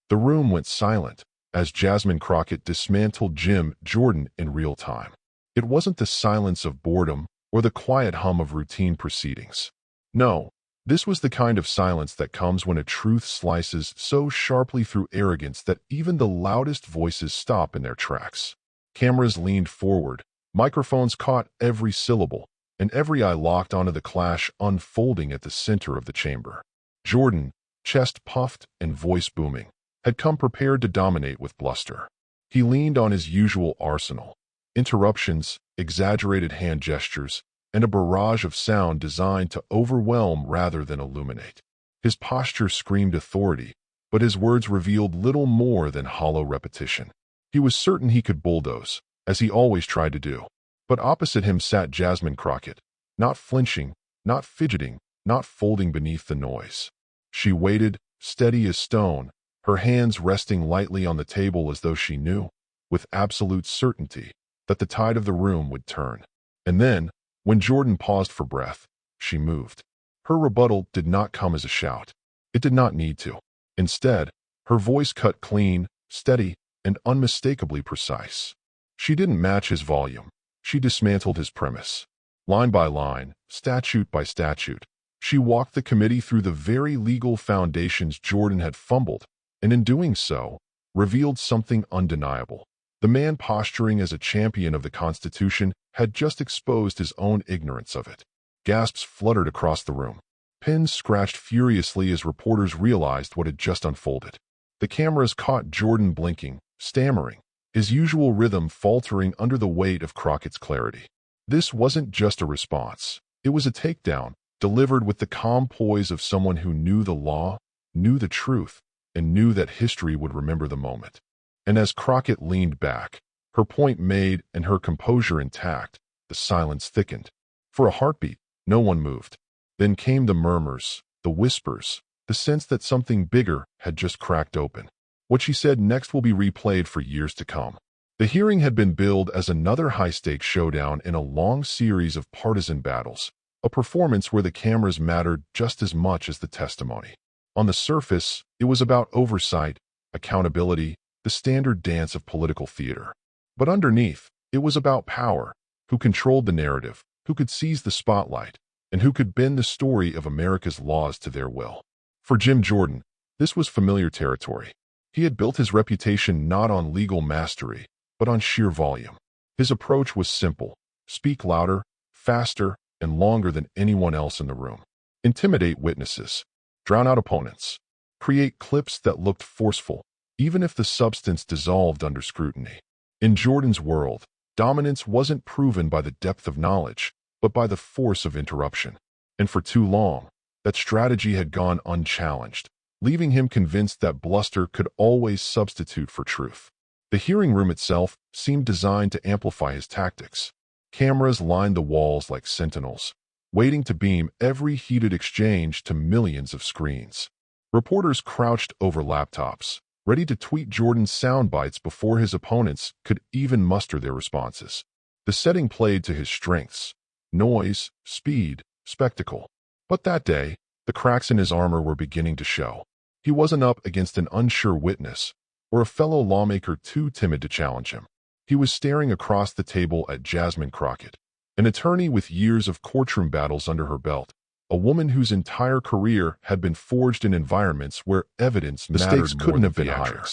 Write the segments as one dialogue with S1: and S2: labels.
S1: The room went silent as Jasmine Crockett dismantled Jim Jordan in real time. It wasn't the silence of boredom or the quiet hum of routine proceedings. No, this was the kind of silence that comes when a truth slices so sharply through arrogance that even the loudest voices stop in their tracks. Cameras leaned forward, microphones caught every syllable, and every eye locked onto the clash unfolding at the center of the chamber. Jordan, chest puffed and voice booming, had come prepared to dominate with bluster. He leaned on his usual arsenal: interruptions, exaggerated hand gestures, and a barrage of sound designed to overwhelm rather than illuminate. His posture screamed authority, but his words revealed little more than hollow repetition. He was certain he could bulldoze, as he always tried to do. But opposite him sat Jasmine Crockett, not flinching, not fidgeting, not folding beneath the noise. She waited, steady as stone, her hands resting lightly on the table as though she knew, with absolute certainty, that the tide of the room would turn. And then, when Jordan paused for breath, she moved. Her rebuttal did not come as a shout. It did not need to. Instead, her voice cut clean, steady, and unmistakably precise. She didn't match his volume. She dismantled his premise. Line by line, statute by statute, she walked the committee through the very legal foundations Jordan had fumbled, and in doing so, revealed something undeniable. The man posturing as a champion of the Constitution had just exposed his own ignorance of it. Gasps fluttered across the room. Pens scratched furiously as reporters realized what had just unfolded. The cameras caught Jordan blinking, stammering, his usual rhythm faltering under the weight of Crockett's clarity. This wasn't just a response. It was a takedown, delivered with the calm poise of someone who knew the law, knew the truth, and knew that history would remember the moment. And as Crockett leaned back, her point made and her composure intact, the silence thickened. For a heartbeat, no one moved. Then came the murmurs, the whispers, the sense that something bigger had just cracked open. What she said next will be replayed for years to come. The hearing had been billed as another high-stakes showdown in a long series of partisan battles, a performance where the cameras mattered just as much as the testimony. On the surface, it was about oversight, accountability, the standard dance of political theater. But underneath, it was about power: who controlled the narrative, who could seize the spotlight, and who could bend the story of America's laws to their will. For Jim Jordan, this was familiar territory. He had built his reputation not on legal mastery, but on sheer volume. His approach was simple: speak louder, faster, and longer than anyone else in the room. Intimidate witnesses, drown out opponents, create clips that looked forceful, even if the substance dissolved under scrutiny. In Jordan's world, dominance wasn't proven by the depth of knowledge, but by the force of interruption. And for too long, that strategy had gone unchallenged, leaving him convinced that bluster could always substitute for truth. The hearing room itself seemed designed to amplify his tactics. Cameras lined the walls like sentinels, waiting to beam every heated exchange to millions of screens. Reporters crouched over laptops, ready to tweet Jordan's sound bites before his opponents could even muster their responses. The setting played to his strengths: noise, speed, spectacle. But that day, the cracks in his armor were beginning to show. He wasn't up against an unsure witness or a fellow lawmaker too timid to challenge him. He was staring across the table at Jasmine Crockett, an attorney with years of courtroom battles under her belt, a woman whose entire career had been forged in environments where evidence mattered more than theatrics. The stakes couldn't have been higher.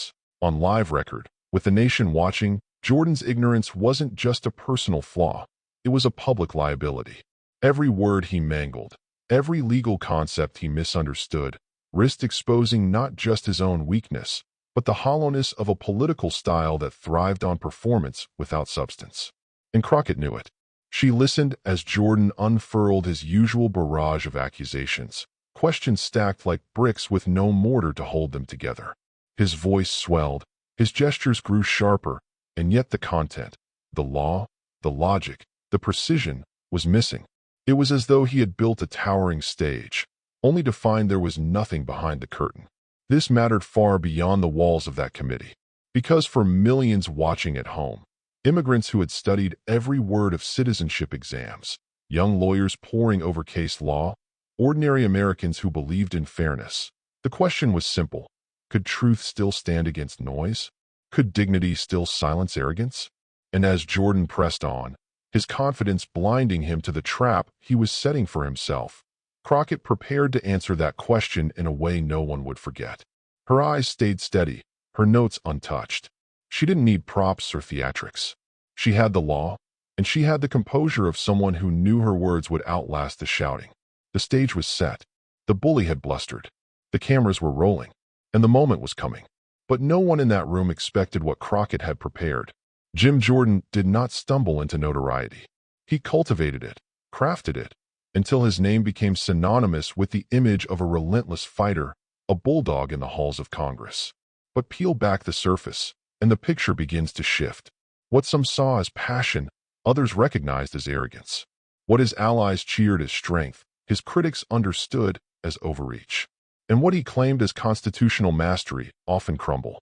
S1: On live record, with the nation watching, Jordan's ignorance wasn't just a personal flaw. It was a public liability. Every word he mangled, every legal concept he misunderstood, risked exposing not just his own weakness, but the hollowness of a political style that thrived on performance without substance. And Crockett knew it. She listened as Jordan unfurled his usual barrage of accusations, questions stacked like bricks with no mortar to hold them together. His voice swelled, his gestures grew sharper, and yet the content, the law, the logic, the precision, was missing. It was as though he had built a towering stage, only to find there was nothing behind the curtain. This mattered far beyond the walls of that committee, because for millions watching at home, immigrants who had studied every word of citizenship exams, young lawyers poring over case law, ordinary Americans who believed in fairness, the question was simple: Could truth still stand against noise? Could dignity still silence arrogance? And as Jordan pressed on, his confidence blinding him to the trap he was setting for himself, Crockett prepared to answer that question in a way no one would forget. Her eyes stayed steady, her notes untouched. She didn't need props or theatrics. She had the law, and she had the composure of someone who knew her words would outlast the shouting. The stage was set. The bully had blustered. The cameras were rolling, and the moment was coming. But no one in that room expected what Crockett had prepared. Jim Jordan did not stumble into notoriety. He cultivated it, crafted it, until his name became synonymous with the image of a relentless fighter, a bulldog in the halls of Congress. But peel back the surface, and the picture begins to shift. What some saw as passion, others recognized as arrogance. What his allies cheered as strength, his critics understood as overreach. And what he claimed as constitutional mastery often crumbled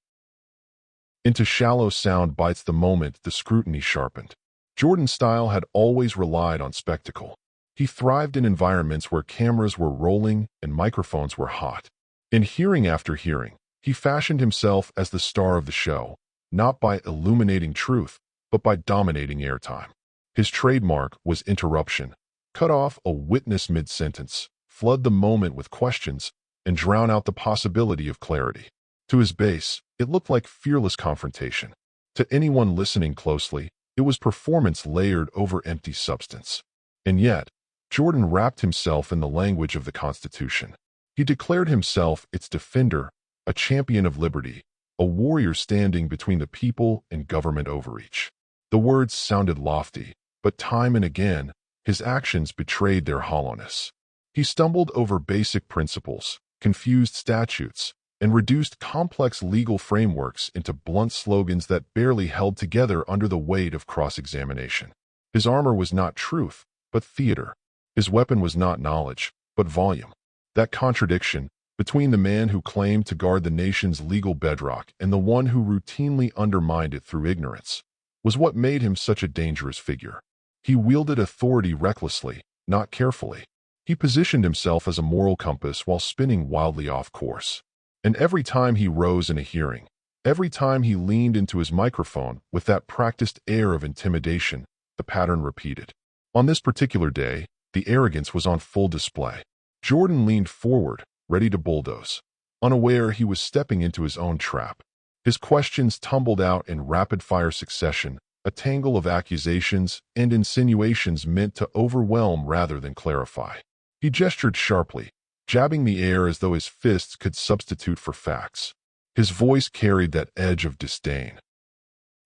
S1: into shallow sound bites the moment the scrutiny sharpened. Jordan's style had always relied on spectacle. He thrived in environments where cameras were rolling and microphones were hot. In hearing after hearing, he fashioned himself as the star of the show, not by illuminating truth, but by dominating airtime. His trademark was interruption. Cut off a witness mid-sentence, flood the moment with questions, and drown out the possibility of clarity. To his base, it looked like fearless confrontation. To anyone listening closely, it was performance layered over empty substance. And yet, Jordan wrapped himself in the language of the Constitution. He declared himself its defender, a champion of liberty, a warrior standing between the people and government overreach. The words sounded lofty, but time and again, his actions betrayed their hollowness. He stumbled over basic principles, confused statutes, and reduced complex legal frameworks into blunt slogans that barely held together under the weight of cross-examination. His armor was not truth, but theater. His weapon was not knowledge, but volume. That contradiction, between the man who claimed to guard the nation's legal bedrock and the one who routinely undermined it through ignorance, was what made him such a dangerous figure. He wielded authority recklessly, not carefully. He positioned himself as a moral compass while spinning wildly off course. And every time he rose in a hearing, every time he leaned into his microphone with that practiced air of intimidation, the pattern repeated. On this particular day, the arrogance was on full display. Jordan leaned forward, ready to bulldoze, unaware he was stepping into his own trap. His questions tumbled out in rapid-fire succession, a tangle of accusations and insinuations meant to overwhelm rather than clarify. He gestured sharply, jabbing the air as though his fists could substitute for facts. His voice carried that edge of disdain,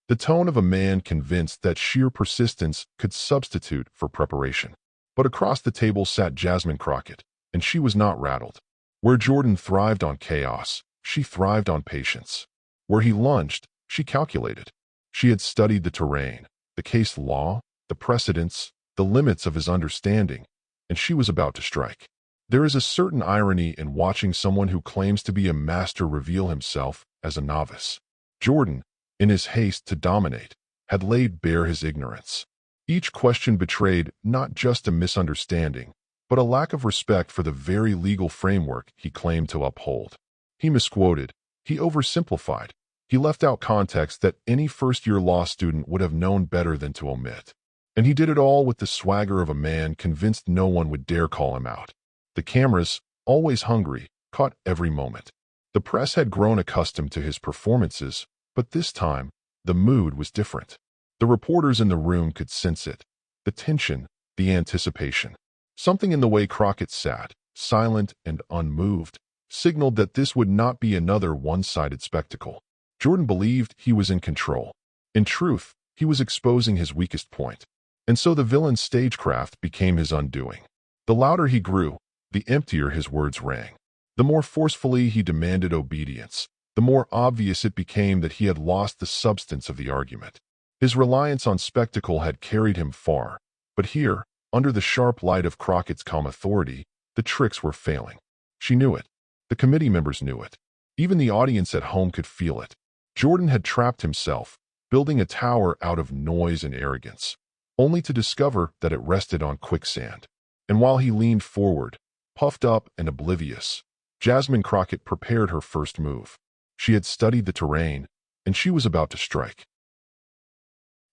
S1: the tone of a man convinced that sheer persistence could substitute for preparation. But across the table sat Jasmine Crockett, and she was not rattled. Where Jordan thrived on chaos, she thrived on patience. Where he lunged, she calculated. She had studied the terrain, the case law, the precedents, the limits of his understanding, and she was about to strike. There is a certain irony in watching someone who claims to be a master reveal himself as a novice. Jordan, in his haste to dominate, had laid bare his ignorance. Each question betrayed not just a misunderstanding, but a lack of respect for the very legal framework he claimed to uphold. He misquoted, he oversimplified, he left out context that any first-year law student would have known better than to omit. And he did it all with the swagger of a man convinced no one would dare call him out. The cameras, always hungry, caught every moment. The press had grown accustomed to his performances, but this time, the mood was different. The reporters in the room could sense it, the tension, the anticipation. Something in the way Crockett sat, silent and unmoved, signaled that this would not be another one-sided spectacle. Jordan believed he was in control. In truth, he was exposing his weakest point. And so the villain's stagecraft became his undoing. The louder he grew, the emptier his words rang. The more forcefully he demanded obedience, the more obvious it became that he had lost the substance of the argument. His reliance on spectacle had carried him far, but here, under the sharp light of Crockett's calm authority, the tricks were failing. She knew it. The committee members knew it. Even the audience at home could feel it. Jordan had trapped himself, building a tower out of noise and arrogance, only to discover that it rested on quicksand. And while he leaned forward, puffed up and oblivious, Jasmine Crockett prepared her first move. She had studied the terrain, and she was about to strike.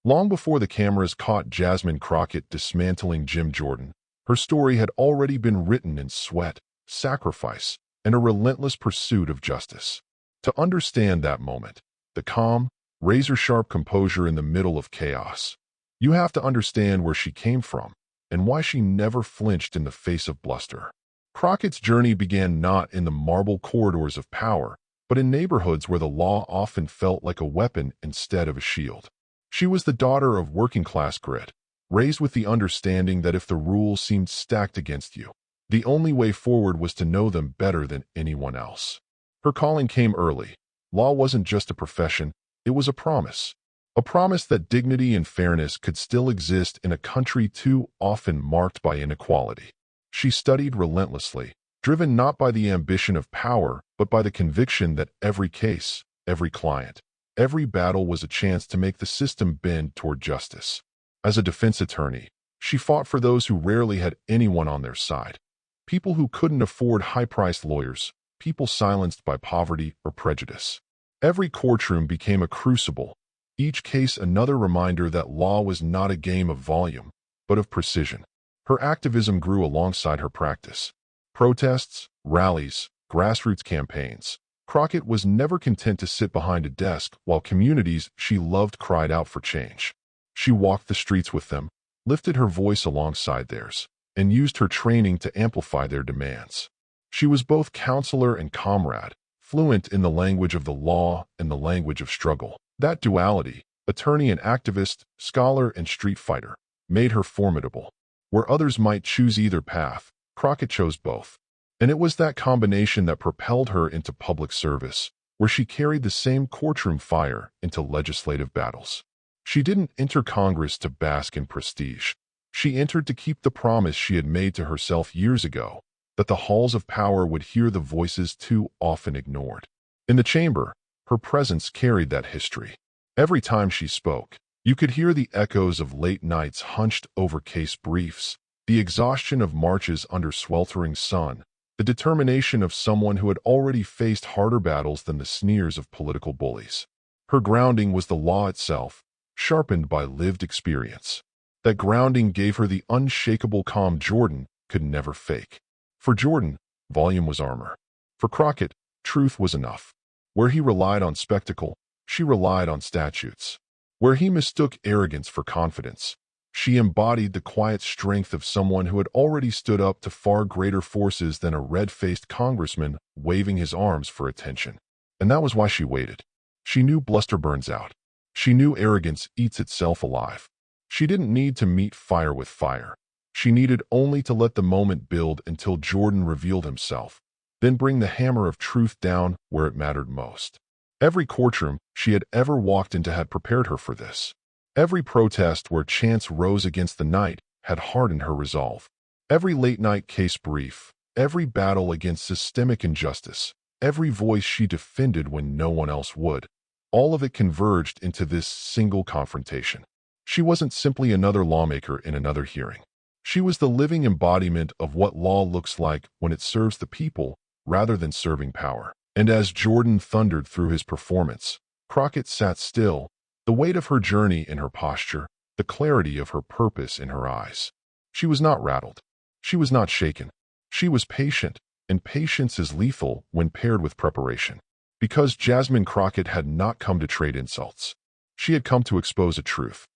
S1: Long before the cameras caught Jasmine Crockett dismantling Jim Jordan, her story had already been written in sweat, sacrifice, and a relentless pursuit of justice. To understand that moment, the calm, razor-sharp composure in the middle of chaos, you have to understand where she came from and why she never flinched in the face of bluster. Crockett's journey began not in the marble corridors of power, but in neighborhoods where the law often felt like a weapon instead of a shield. She was the daughter of working-class grit, raised with the understanding that if the rules seemed stacked against you, the only way forward was to know them better than anyone else. Her calling came early. Law wasn't just a profession, it was a promise. A promise that dignity and fairness could still exist in a country too often marked by inequality. She studied relentlessly, driven not by the ambition of power, but by the conviction that every case, every client, every battle was a chance to make the system bend toward justice. As a defense attorney, she fought for those who rarely had anyone on their side. People who couldn't afford high-priced lawyers, people silenced by poverty or prejudice. Every courtroom became a crucible, each case another reminder that law was not a game of volume, but of precision. Her activism grew alongside her practice. Protests, rallies, grassroots campaigns. Crockett was never content to sit behind a desk while communities she loved cried out for change. She walked the streets with them, lifted her voice alongside theirs, and used her training to amplify their demands. She was both counselor and comrade, fluent in the language of the law and the language of struggle. That duality, attorney and activist, scholar and street fighter, made her formidable. Where others might choose either path, Crockett chose both. And it was that combination that propelled her into public service, where she carried the same courtroom fire into legislative battles. She didn't enter Congress to bask in prestige. She entered to keep the promise she had made to herself years ago, that the halls of power would hear the voices too often ignored. In the chamber, her presence carried that history. Every time she spoke, you could hear the echoes of late nights hunched over case briefs, the exhaustion of marches under sweltering sun, the determination of someone who had already faced harder battles than the sneers of political bullies. Her grounding was the law itself, sharpened by lived experience. That grounding gave her the unshakable calm Jordan could never fake. For Jordan, volume was armor. For Crockett, truth was enough. Where he relied on spectacle, she relied on statutes. Where he mistook arrogance for confidence, she embodied the quiet strength of someone who had already stood up to far greater forces than a red-faced congressman waving his arms for attention. And that was why she waited. She knew bluster burns out. She knew arrogance eats itself alive. She didn't need to meet fire with fire. She needed only to let the moment build until Jordan revealed himself, then bring the hammer of truth down where it mattered most. Every courtroom she had ever walked into had prepared her for this. Every protest where chance rose against the night had hardened her resolve. Every late-night case brief, every battle against systemic injustice, every voice she defended when no one else would, all of it converged into this single confrontation. She wasn't simply another lawmaker in another hearing. She was the living embodiment of what law looks like when it serves the people rather than serving power. And as Jordan thundered through his performance, Crockett sat still, the weight of her journey in her posture, the clarity of her purpose in her eyes. She was not rattled. She was not shaken. She was patient, and patience is lethal when paired with preparation. Because Jasmine Crockett had not come to trade insults. She had come to expose a truth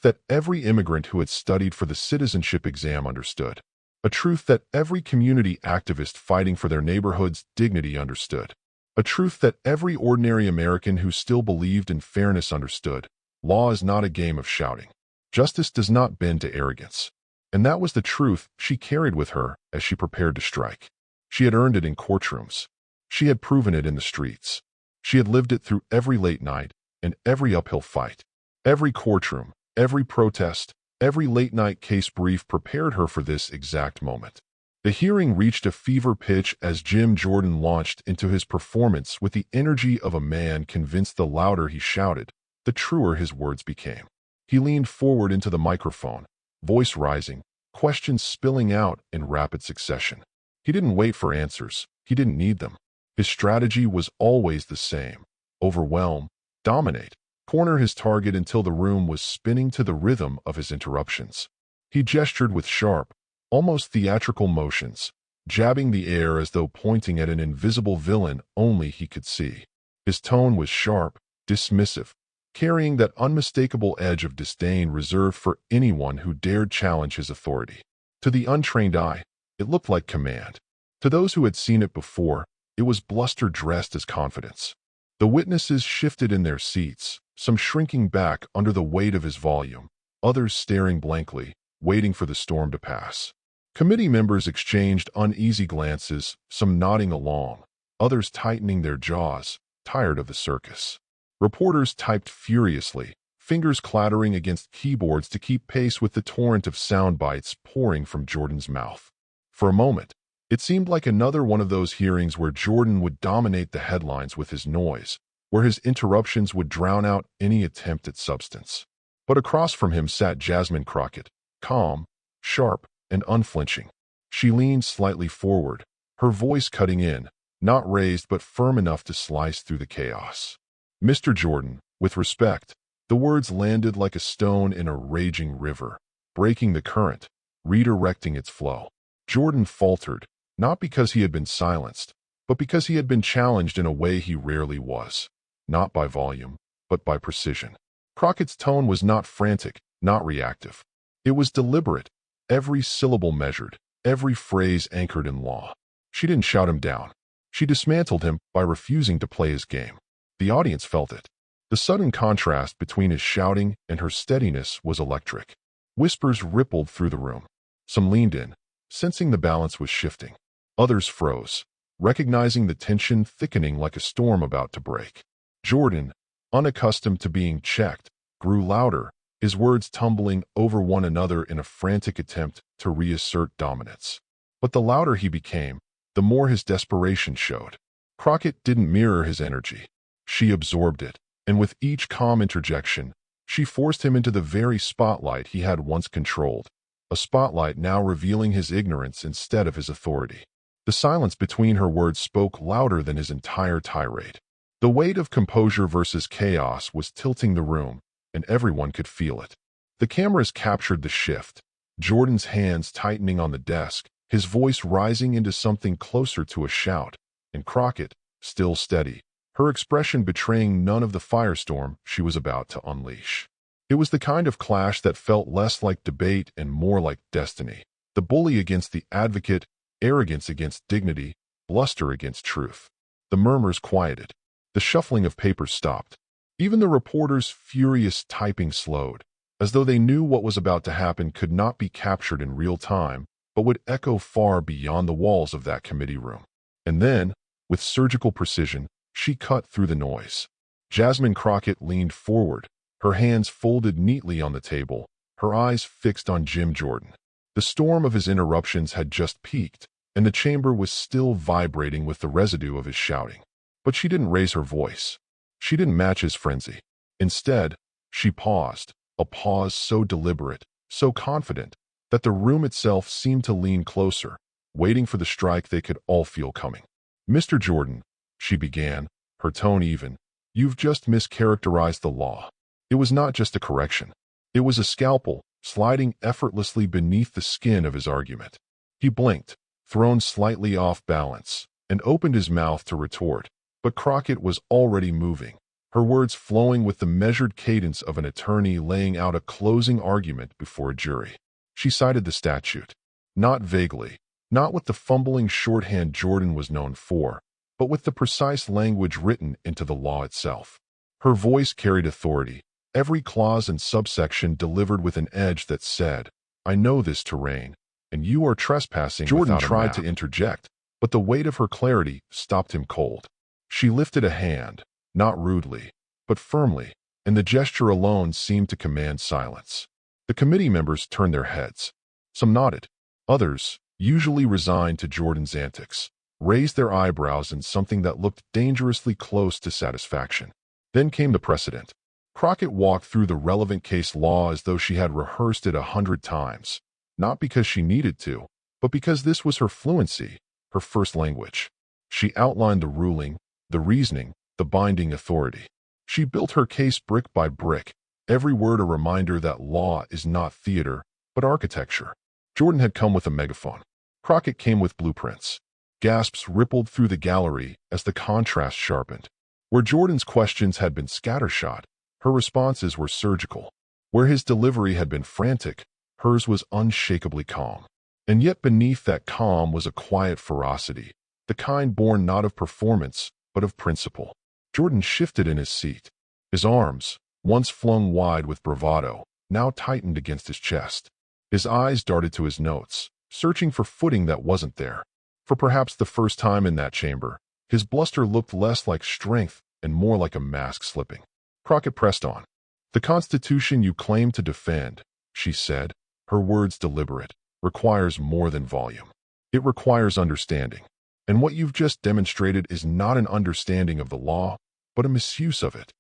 S1: that every immigrant who had studied for the citizenship exam understood. A truth that every community activist fighting for their neighborhood's dignity understood. A truth that every ordinary American who still believed in fairness understood. Law is not a game of shouting. Justice does not bend to arrogance. And that was the truth she carried with her as she prepared to strike. She had earned it in courtrooms. She had proven it in the streets. She had lived it through every late night and every uphill fight. Every courtroom, every protest, every late-night case brief prepared her for this exact moment. The hearing reached a fever pitch as Jim Jordan launched into his performance with the energy of a man convinced the louder he shouted, the truer his words became. He leaned forward into the microphone, voice rising, questions spilling out in rapid succession. He didn't wait for answers. He didn't need them. His strategy was always the same: overwhelm, dominate, corner his target until the room was spinning to the rhythm of his interruptions. He gestured with sharp, almost theatrical motions, jabbing the air as though pointing at an invisible villain only he could see. His tone was sharp, dismissive, carrying that unmistakable edge of disdain reserved for anyone who dared challenge his authority. To the untrained eye, it looked like command. To those who had seen it before, it was bluster dressed as confidence. The witnesses shifted in their seats, some shrinking back under the weight of his volume, others staring blankly, waiting for the storm to pass. Committee members exchanged uneasy glances, some nodding along, others tightening their jaws, tired of the circus. Reporters typed furiously, fingers clattering against keyboards to keep pace with the torrent of sound bites pouring from Jordan's mouth. For a moment, it seemed like another one of those hearings where Jordan would dominate the headlines with his noise, where his interruptions would drown out any attempt at substance. But across from him sat Jasmine Crockett, calm, sharp, and unflinching. She leaned slightly forward, her voice cutting in, not raised but firm enough to slice through the chaos. "Mr. Jordan, with respect," the words landed like a stone in a raging river, breaking the current, redirecting its flow. Jordan faltered, not because he had been silenced, but because he had been challenged in a way he rarely was. Not by volume, but by precision. Crockett's tone was not frantic, not reactive. It was deliberate, every syllable measured, every phrase anchored in law. She didn't shout him down. She dismantled him by refusing to play his game. The audience felt it. The sudden contrast between his shouting and her steadiness was electric. Whispers rippled through the room. Some leaned in, sensing the balance was shifting. Others froze, recognizing the tension thickening like a storm about to break. Jordan, unaccustomed to being checked, grew louder, his words tumbling over one another in a frantic attempt to reassert dominance. But the louder he became, the more his desperation showed. Crockett didn't mirror his energy. She absorbed it, and with each calm interjection, she forced him into the very spotlight he had once controlled, a spotlight now revealing his ignorance instead of his authority. The silence between her words spoke louder than his entire tirade. The weight of composure versus chaos was tilting the room, and everyone could feel it. The cameras captured the shift, Jordan's hands tightening on the desk, his voice rising into something closer to a shout, and Crockett, still steady, her expression betraying none of the firestorm she was about to unleash. It was the kind of clash that felt less like debate and more like destiny. The bully against the advocate, arrogance against dignity, bluster against truth. The murmurs quieted. The shuffling of papers stopped. Even the reporters' furious typing slowed, as though they knew what was about to happen could not be captured in real time, but would echo far beyond the walls of that committee room. And then, with surgical precision, she cut through the noise. Jasmine Crockett leaned forward, her hands folded neatly on the table, her eyes fixed on Jim Jordan. The storm of his interruptions had just peaked, and the chamber was still vibrating with the residue of his shouting. But she didn't raise her voice. She didn't match his frenzy. Instead, she paused, a pause so deliberate, so confident, that the room itself seemed to lean closer, waiting for the strike they could all feel coming. "Mr. Jordan," she began, her tone even, "you've just mischaracterized the law." It was not just a correction. It was a scalpel, sliding effortlessly beneath the skin of his argument. He blinked, thrown slightly off balance, and opened his mouth to retort. But Crockett was already moving, her words flowing with the measured cadence of an attorney laying out a closing argument before a jury. She cited the statute, not vaguely, not with the fumbling shorthand Jordan was known for, but with the precise language written into the law itself. Her voice carried authority, every clause and subsection delivered with an edge that said, "I know this terrain, and you are trespassing." Jordan tried to interject, but the weight of her clarity stopped him cold. She lifted a hand, not rudely, but firmly, and the gesture alone seemed to command silence. The committee members turned their heads. Some nodded. Others, usually resigned to Jordan's antics, raised their eyebrows in something that looked dangerously close to satisfaction. Then came the precedent. Crockett walked through the relevant case law as though she had rehearsed it 100 times, not because she needed to, but because this was her fluency, her first language. She outlined the ruling, the reasoning, the binding authority. She built her case brick by brick, every word a reminder that law is not theater, but architecture. Jordan had come with a megaphone. Crockett came with blueprints. Gasps rippled through the gallery as the contrast sharpened. Where Jordan's questions had been scattershot, her responses were surgical. Where his delivery had been frantic, hers was unshakably calm. And yet beneath that calm was a quiet ferocity, the kind born not of performance, but of principle. Jordan shifted in his seat. His arms, once flung wide with bravado, now tightened against his chest. His eyes darted to his notes, searching for footing that wasn't there. For perhaps the first time in that chamber, his bluster looked less like strength and more like a mask slipping. Crockett pressed on. "The Constitution you claim to defend," she said, her words deliberate, "requires more than volume. It requires understanding. And what you've just demonstrated is not an understanding of the law, but a misuse of it."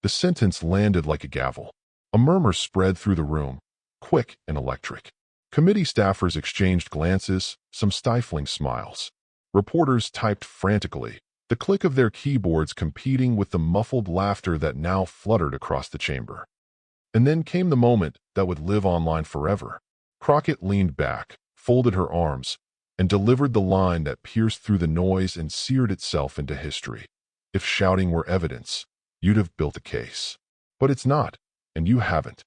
S1: The sentence landed like a gavel. A murmur spread through the room, quick and electric. Committee staffers exchanged glances, some stifling smiles. Reporters typed frantically, the click of their keyboards competing with the muffled laughter that now fluttered across the chamber. And then came the moment that would live online forever. Crockett leaned back, folded her arms, and delivered the line that pierced through the noise and seared itself into history. "If shouting were evidence, you'd have built a case. But it's not, and you haven't."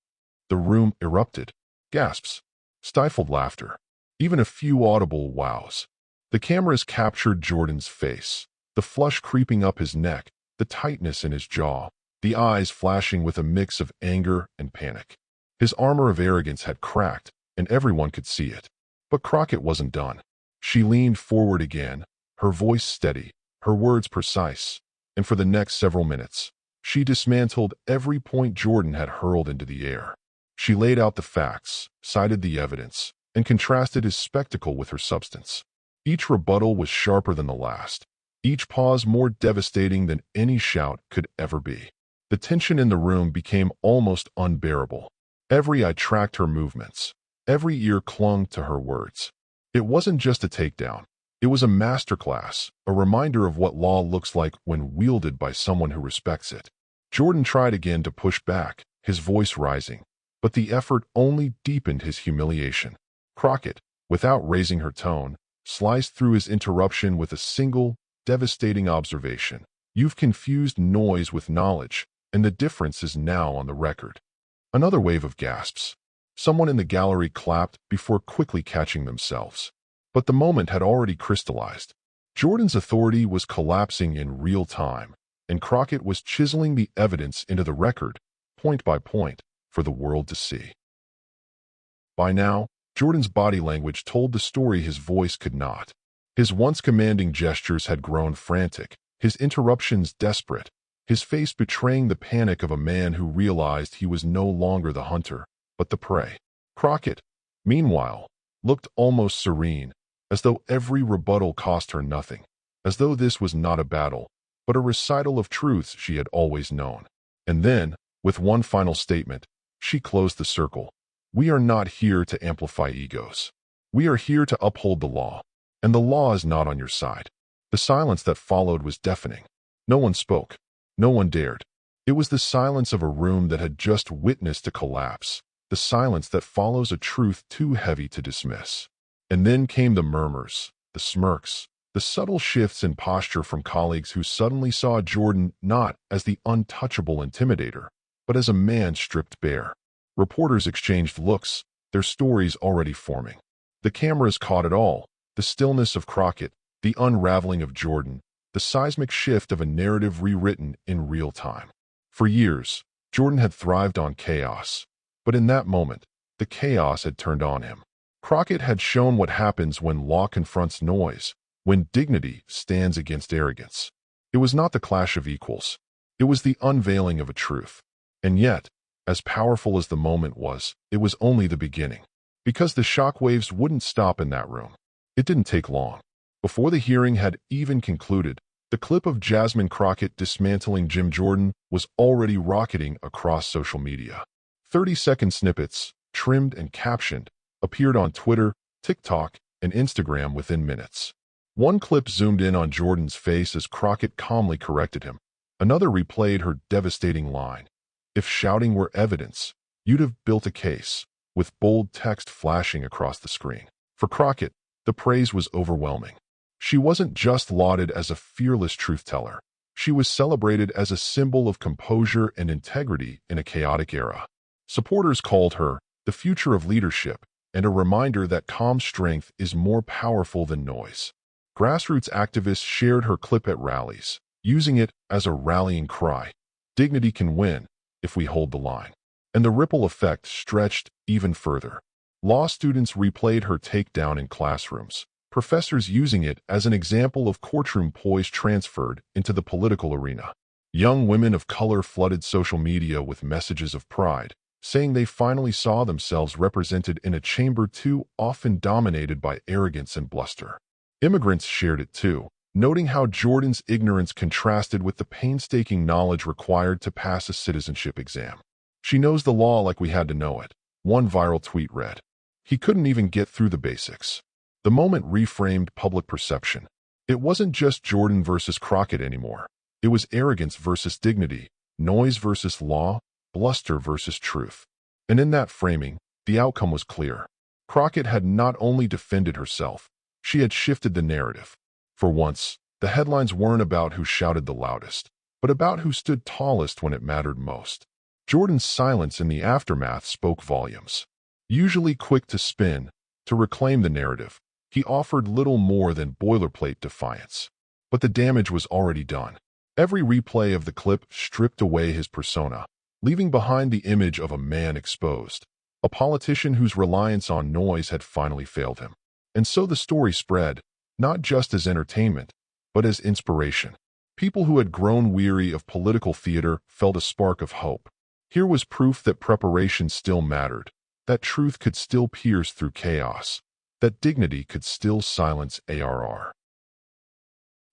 S1: The room erupted. Gasps. Stifled laughter. Even a few audible wows. The cameras captured Jordan's face, the flush creeping up his neck, the tightness in his jaw, the eyes flashing with a mix of anger and panic. His armor of arrogance had cracked, and everyone could see it. But Crockett wasn't done. She leaned forward again, her voice steady, her words precise, and for the next several minutes, she dismantled every point Jordan had hurled into the air. She laid out the facts, cited the evidence, and contrasted his spectacle with her substance. Each rebuttal was sharper than the last, each pause more devastating than any shout could ever be. The tension in the room became almost unbearable. Every eye tracked her movements. Every ear clung to her words. It wasn't just a takedown. It was a masterclass, a reminder of what law looks like when wielded by someone who respects it. Jordan tried again to push back, his voice rising, but the effort only deepened his humiliation. Crockett, without raising her tone, sliced through his interruption with a single, devastating observation. "You've confused noise with knowledge, and the difference is now on the record." Another wave of gasps. Someone in the gallery clapped before quickly catching themselves. But the moment had already crystallized. Jordan's authority was collapsing in real time, and Crockett was chiseling the evidence into the record, point by point, for the world to see. By now, Jordan's body language told the story his voice could not. His once commanding gestures had grown frantic, his interruptions desperate, his face betraying the panic of a man who realized he was no longer the hunter, but the prey. Crockett, meanwhile, looked almost serene, as though every rebuttal cost her nothing, as though this was not a battle, but a recital of truths she had always known. And then, with one final statement, she closed the circle. "We are not here to amplify egos. We are here to uphold the law, and the law is not on your side." The silence that followed was deafening. No one spoke. No one dared. It was the silence of a room that had just witnessed a collapse, the silence that follows a truth too heavy to dismiss. And then came the murmurs, the smirks, the subtle shifts in posture from colleagues who suddenly saw Jordan not as the untouchable intimidator, but as a man stripped bare. Reporters exchanged looks, their stories already forming. The cameras caught it all, the stillness of Crockett, the unraveling of Jordan, the seismic shift of a narrative rewritten in real time. For years, Jordan had thrived on chaos, but in that moment, the chaos had turned on him. Crockett had shown what happens when law confronts noise, when dignity stands against arrogance. It was not the clash of equals. It was the unveiling of a truth. And yet, as powerful as the moment was, it was only the beginning. Because the shockwaves wouldn't stop in that room. It didn't take long. Before the hearing had even concluded, the clip of Jasmine Crockett dismantling Jim Jordan was already rocketing across social media. 30-second snippets, trimmed and captioned, appeared on Twitter, TikTok, and Instagram within minutes. One clip zoomed in on Jordan's face as Crockett calmly corrected him. Another replayed her devastating line. "If shouting were evidence, you'd have built a case," with bold text flashing across the screen. For Crockett, the praise was overwhelming. She wasn't just lauded as a fearless truth-teller. She was celebrated as a symbol of composure and integrity in a chaotic era. Supporters called her the future of leadership and a reminder that calm strength is more powerful than noise. Grassroots activists shared her clip at rallies, using it as a rallying cry. Dignity can win if we hold the line. And the ripple effect stretched even further. Law students replayed her takedown in classrooms, professors using it as an example of courtroom poise transferred into the political arena. Young women of color flooded social media with messages of pride, saying they finally saw themselves represented in a chamber too often dominated by arrogance and bluster. Immigrants shared it too, noting how Jordan's ignorance contrasted with the painstaking knowledge required to pass a citizenship exam. "She knows the law like we had to know it," one viral tweet read. He couldn't even get through the basics. The moment reframed public perception. It wasn't just Jordan versus Crockett anymore. It was arrogance versus dignity, noise versus law, bluster versus truth. And in that framing, the outcome was clear. Crockett had not only defended herself, she had shifted the narrative. For once, the headlines weren't about who shouted the loudest, but about who stood tallest when it mattered most. Jordan's silence in the aftermath spoke volumes. Usually quick to spin, to reclaim the narrative, he offered little more than boilerplate defiance. But the damage was already done. Every replay of the clip stripped away his persona, leaving behind the image of a man exposed, a politician whose reliance on noise had finally failed him. And so the story spread, not just as entertainment, but as inspiration. People who had grown weary of political theater felt a spark of hope. Here was proof that preparation still mattered, that truth could still pierce through chaos, that dignity could still silence ARR.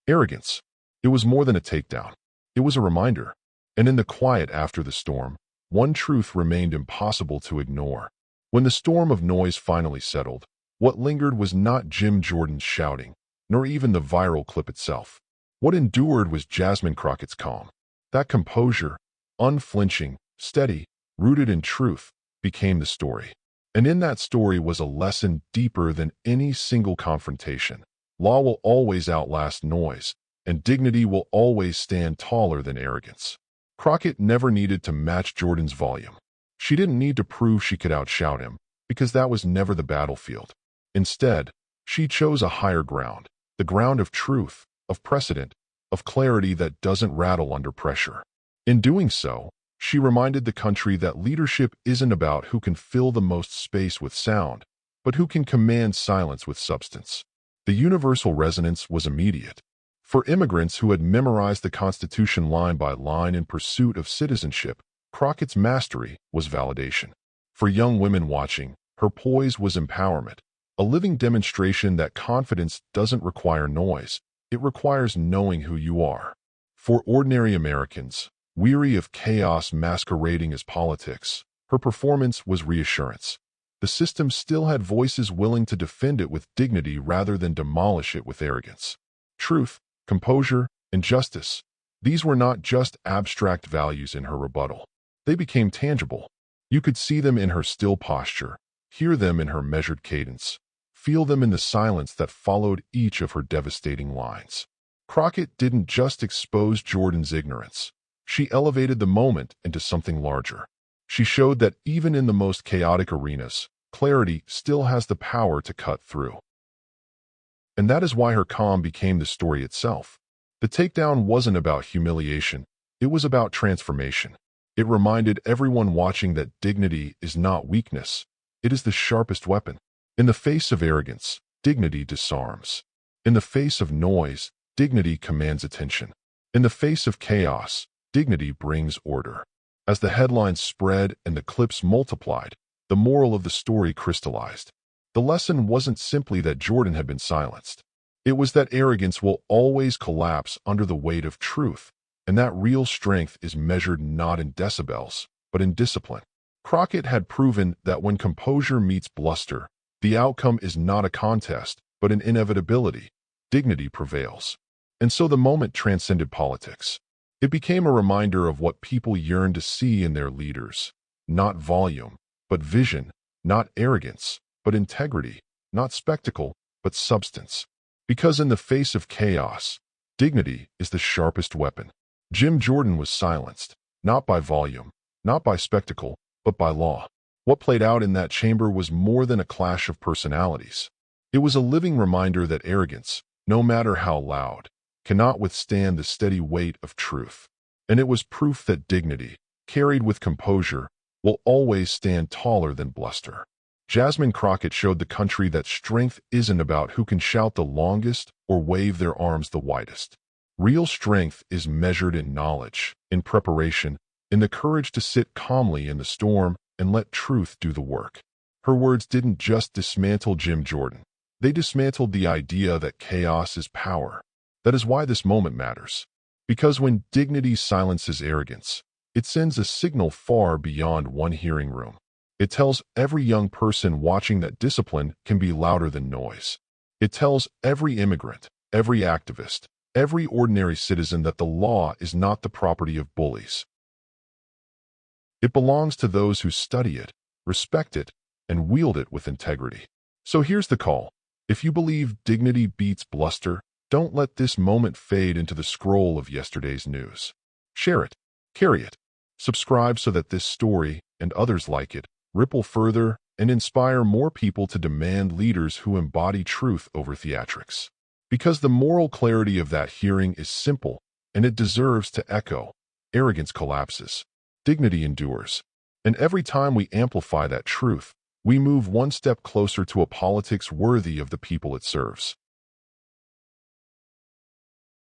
S1: Arrogance. It was more than a takedown. It was a reminder. And in the quiet after the storm, one truth remained impossible to ignore. When the storm of noise finally settled, what lingered was not Jim Jordan's shouting, nor even the viral clip itself. What endured was Jasmine Crockett's calm. That composure, unflinching, steady, rooted in truth, became the story. And in that story was a lesson deeper than any single confrontation. Law will always outlast noise, and dignity will always stand taller than arrogance. Crockett never needed to match Jordan's volume. She didn't need to prove she could outshout him, because that was never the battlefield. Instead, she chose a higher ground, the ground of truth, of precedent, of clarity that doesn't rattle under pressure. In doing so, she reminded the country that leadership isn't about who can fill the most space with sound, but who can command silence with substance. The universal resonance was immediate. For immigrants who had memorized the Constitution line by line in pursuit of citizenship, Crockett's mastery was validation. For young women watching, her poise was empowerment, a living demonstration that confidence doesn't require noise, it requires knowing who you are. For ordinary Americans, weary of chaos masquerading as politics, her performance was reassurance. The system still had voices willing to defend it with dignity rather than demolish it with arrogance. Truth, composure, and justice, these were not just abstract values in her rebuttal. They became tangible. You could see them in her still posture, hear them in her measured cadence, feel them in the silence that followed each of her devastating lines. Crockett didn't just expose Jordan's ignorance. She elevated the moment into something larger. She showed that even in the most chaotic arenas, clarity still has the power to cut through. And that is why her calm became the story itself. The takedown wasn't about humiliation. It was about transformation. It reminded everyone watching that dignity is not weakness. It is the sharpest weapon. In the face of arrogance, dignity disarms. In the face of noise, dignity commands attention. In the face of chaos, dignity brings order. As the headlines spread and the clips multiplied, the moral of the story crystallized. The lesson wasn't simply that Jordan had been silenced. It was that arrogance will always collapse under the weight of truth, and that real strength is measured not in decibels, but in discipline. Crockett had proven that when composure meets bluster, the outcome is not a contest, but an inevitability. dignity prevails. And so the moment transcended politics. It became a reminder of what people yearn to see in their leaders. Not volume, but vision. Not arrogance, but integrity. Not spectacle, but substance. Because in the face of chaos, dignity is the sharpest weapon. Jim Jordan was silenced, not by volume, not by spectacle, but by law. What played out in that chamber was more than a clash of personalities. It was a living reminder that arrogance, no matter how loud, cannot withstand the steady weight of truth. And it was proof that dignity, carried with composure, will always stand taller than bluster. Jasmine Crockett showed the country that strength isn't about who can shout the longest or wave their arms the widest. Real strength is measured in knowledge, in preparation, in the courage to sit calmly in the storm and let truth do the work. Her words didn't just dismantle Jim Jordan. They dismantled the idea that chaos is power. That is why this moment matters. Because when dignity silences arrogance, it sends a signal far beyond one hearing room. It tells every young person watching that discipline can be louder than noise. It tells every immigrant, every activist, every ordinary citizen that the law is not the property of bullies. It belongs to those who study it, respect it, and wield it with integrity. So here's the call. If you believe dignity beats bluster, don't let this moment fade into the scroll of yesterday's news. Share it, carry it, subscribe so that this story, and others like it, ripple further and inspire more people to demand leaders who embody truth over theatrics. Because the moral clarity of that hearing is simple, and it deserves to echo. Arrogance collapses. Dignity endures. And every time we amplify that truth, we move one step closer to a politics worthy of the people it serves.